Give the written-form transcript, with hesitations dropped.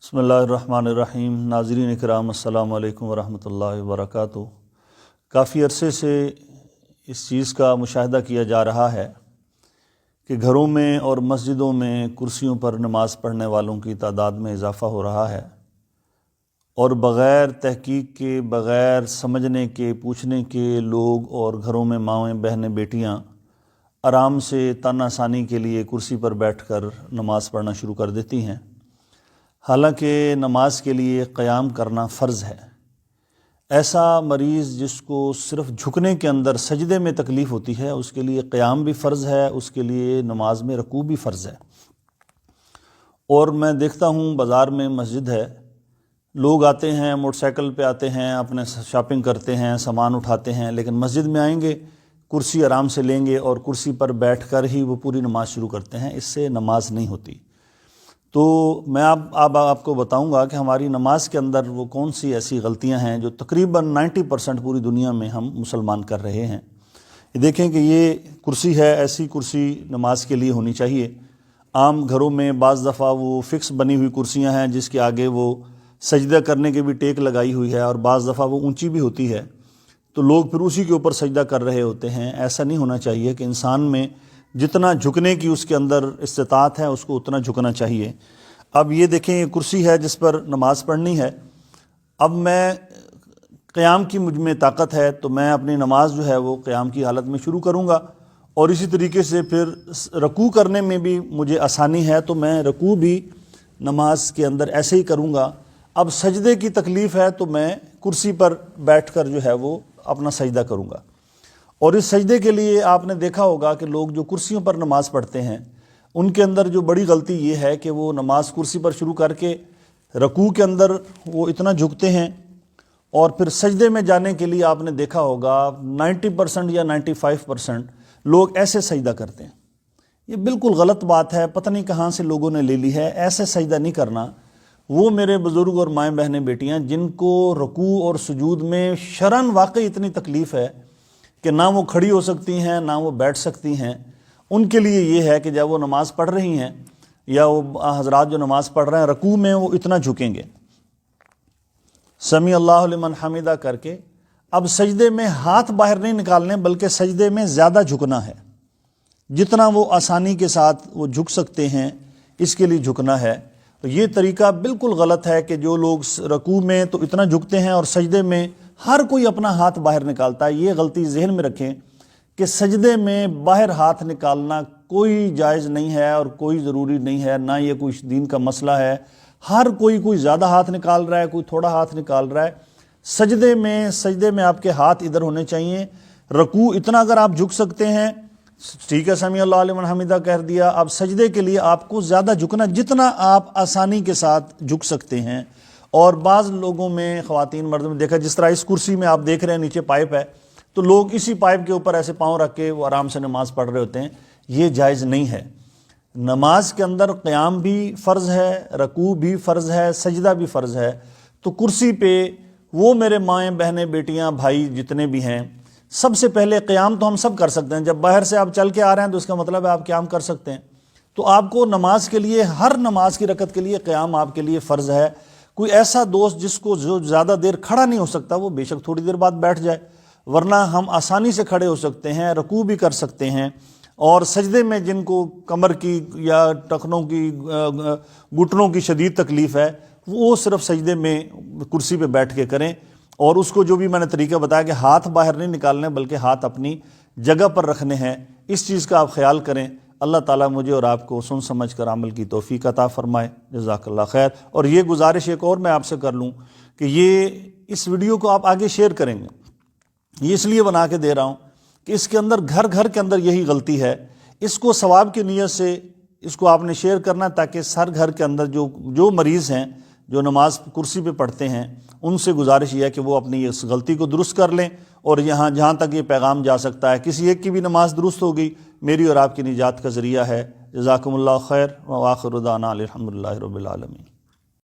بسم اللہ الرحمن الرحیم۔ ناظرین اکرام، السلام علیکم ورحمۃ اللہ وبرکاتہ۔ کافی عرصے سے اس چیز کا مشاہدہ کیا جا رہا ہے کہ گھروں میں اور مسجدوں میں کرسیوں پر نماز پڑھنے والوں کی تعداد میں اضافہ ہو رہا ہے، اور بغیر تحقیق کے، بغیر سمجھنے کے، پوچھنے کے لوگ اور گھروں میں مائیں بہنیں بیٹیاں آرام سے تن آسانی کے لیے کرسی پر بیٹھ کر نماز پڑھنا شروع کر دیتی ہیں، حالانکہ نماز کے لیے قیام کرنا فرض ہے۔ ایسا مریض جس کو صرف جھکنے کے اندر سجدے میں تکلیف ہوتی ہے، اس کے لیے قیام بھی فرض ہے، اس کے لیے نماز میں رکوع بھی فرض ہے۔ اور میں دیکھتا ہوں بازار میں مسجد ہے، لوگ آتے ہیں، موٹر سائیکل پہ آتے ہیں، اپنے شاپنگ کرتے ہیں، سامان اٹھاتے ہیں، لیکن مسجد میں آئیں گے، کرسی آرام سے لیں گے اور کرسی پر بیٹھ کر ہی وہ پوری نماز شروع کرتے ہیں۔ اس سے نماز نہیں ہوتی۔ تو میں اب آپ کو بتاؤں گا کہ ہماری نماز کے اندر وہ کون سی ایسی غلطیاں ہیں جو تقریباً 90% پوری دنیا میں ہم مسلمان کر رہے ہیں۔ یہ دیکھیں کہ یہ کرسی ہے، ایسی کرسی نماز کے لیے ہونی چاہیے۔ عام گھروں میں بعض دفعہ وہ فکس بنی ہوئی کرسیاں ہیں جس کے آگے وہ سجدہ کرنے کے بھی ٹیک لگائی ہوئی ہے، اور بعض دفعہ وہ اونچی بھی ہوتی ہے، تو لوگ پھر اسی کے اوپر سجدہ کر رہے ہوتے ہیں۔ ایسا نہیں ہونا چاہیے کہ انسان میں جتنا جھکنے کی اس کے اندر استطاعت ہے اس کو اتنا جھکنا چاہیے۔ اب یہ دیکھیں، یہ کرسی ہے جس پر نماز پڑھنی ہے۔ اب میں قیام کی مجھ میں طاقت ہے تو میں اپنی نماز جو ہے وہ قیام کی حالت میں شروع کروں گا، اور اسی طریقے سے پھر رکوع کرنے میں بھی مجھے آسانی ہے تو میں رکوع بھی نماز کے اندر ایسے ہی کروں گا۔ اب سجدے کی تکلیف ہے تو میں کرسی پر بیٹھ کر جو ہے وہ اپنا سجدہ کروں گا۔ اور اس سجدے کے لیے آپ نے دیکھا ہوگا کہ لوگ جو کرسیوں پر نماز پڑھتے ہیں ان کے اندر جو بڑی غلطی یہ ہے کہ وہ نماز کرسی پر شروع کر کے رکوع کے اندر وہ اتنا جھکتے ہیں، اور پھر سجدے میں جانے کے لیے آپ نے دیکھا ہوگا 90% یا 95% لوگ ایسے سجدہ کرتے ہیں۔ یہ بالکل غلط بات ہے، پتہ نہیں کہاں سے لوگوں نے لے لی ہے۔ ایسے سجدہ نہیں کرنا۔ وہ میرے بزرگ اور مائیں بہنیں بیٹیاں جن کو رکوع اور سجود میں شرعاً واقعی اتنی تکلیف ہے کہ نہ وہ کھڑی ہو سکتی ہیں نہ وہ بیٹھ سکتی ہیں، ان کے لیے یہ ہے کہ جب وہ نماز پڑھ رہی ہیں یا وہ حضرات جو نماز پڑھ رہے ہیں رکوع میں وہ اتنا جھکیں گے، سمیع اللہ لمن حمیدہ کر کے۔ اب سجدے میں ہاتھ باہر نہیں نکالنے بلکہ سجدے میں زیادہ جھکنا ہے، جتنا وہ آسانی کے ساتھ وہ جھک سکتے ہیں اس کے لیے جھکنا ہے۔ تو یہ طریقہ بالکل غلط ہے کہ جو لوگ رکوع میں تو اتنا جھکتے ہیں اور سجدے میں ہر کوئی اپنا ہاتھ باہر نکالتا ہے۔ یہ غلطی ذہن میں رکھیں کہ سجدے میں باہر ہاتھ نکالنا کوئی جائز نہیں ہے اور کوئی ضروری نہیں ہے، نہ یہ کوئی دین کا مسئلہ ہے۔ ہر کوئی زیادہ ہاتھ نکال رہا ہے، کوئی تھوڑا ہاتھ نکال رہا ہے۔ سجدے میں آپ کے ہاتھ ادھر ہونے چاہیے۔ رکوع اتنا اگر آپ جھک سکتے ہیں ٹھیک ہے، سمیع اللہ لمن حمیدہ کہہ دیا۔ اب سجدے کے لیے آپ کو زیادہ جھکنا جتنا آپ آسانی کے ساتھ جھک سکتے ہیں۔ اور بعض لوگوں میں، خواتین مرد میں دیکھا، جس طرح اس کرسی میں آپ دیکھ رہے ہیں نیچے پائپ ہے، تو لوگ اسی پائپ کے اوپر ایسے پاؤں رکھ کے وہ آرام سے نماز پڑھ رہے ہوتے ہیں۔ یہ جائز نہیں ہے۔ نماز کے اندر قیام بھی فرض ہے، رکوع بھی فرض ہے، سجدہ بھی فرض ہے۔ تو کرسی پہ وہ میرے مائیں بہنیں بیٹیاں بھائی جتنے بھی ہیں، سب سے پہلے قیام تو ہم سب کر سکتے ہیں۔ جب باہر سے آپ چل کے آ رہے ہیں تو اس کا مطلب ہے آپ قیام کر سکتے ہیں۔ تو آپ کو نماز کے لیے، ہر نماز کی رکعت کے لیے قیام آپ کے لیے فرض ہے۔ کوئی ایسا دوست جس کو جو زیادہ دیر کھڑا نہیں ہو سکتا وہ بے شک تھوڑی دیر بعد بیٹھ جائے، ورنہ ہم آسانی سے کھڑے ہو سکتے ہیں، رکوع بھی کر سکتے ہیں۔ اور سجدے میں جن کو کمر کی یا ٹخنوں کی، گھٹنوں کی شدید تکلیف ہے، وہ صرف سجدے میں کرسی پہ بیٹھ کے کریں۔ اور اس کو جو بھی میں نے طریقہ بتایا کہ ہاتھ باہر نہیں نکالنے بلکہ ہاتھ اپنی جگہ پر رکھنے ہیں، اس چیز کا آپ خیال کریں۔ اللہ تعالیٰ مجھے اور آپ کو سن سمجھ کر عمل کی توفیق عطا فرمائے۔ جزاک اللہ خیر۔ اور یہ گزارش ایک اور میں آپ سے کر لوں کہ یہ اس ویڈیو کو آپ آگے شیئر کریں گے، یہ اس لیے بنا کے دے رہا ہوں کہ اس کے اندر گھر گھر کے اندر یہی غلطی ہے۔ اس کو ثواب کی نیت سے اس کو آپ نے شیئر کرنا تاکہ ہر گھر کے اندر جو مریض ہیں، جو نماز کرسی پہ پڑھتے ہیں، ان سے گزارش یہ ہے کہ وہ اپنی اس غلطی کو درست کر لیں۔ اور جہاں تک یہ پیغام جا سکتا ہے، کسی ایک کی بھی نماز درست ہوگی میری اور آپ کی نجات کا ذریعہ ہے۔ جزاکم اللہ خیر، وآخر دعوانا الحمدللہ رب العالمین۔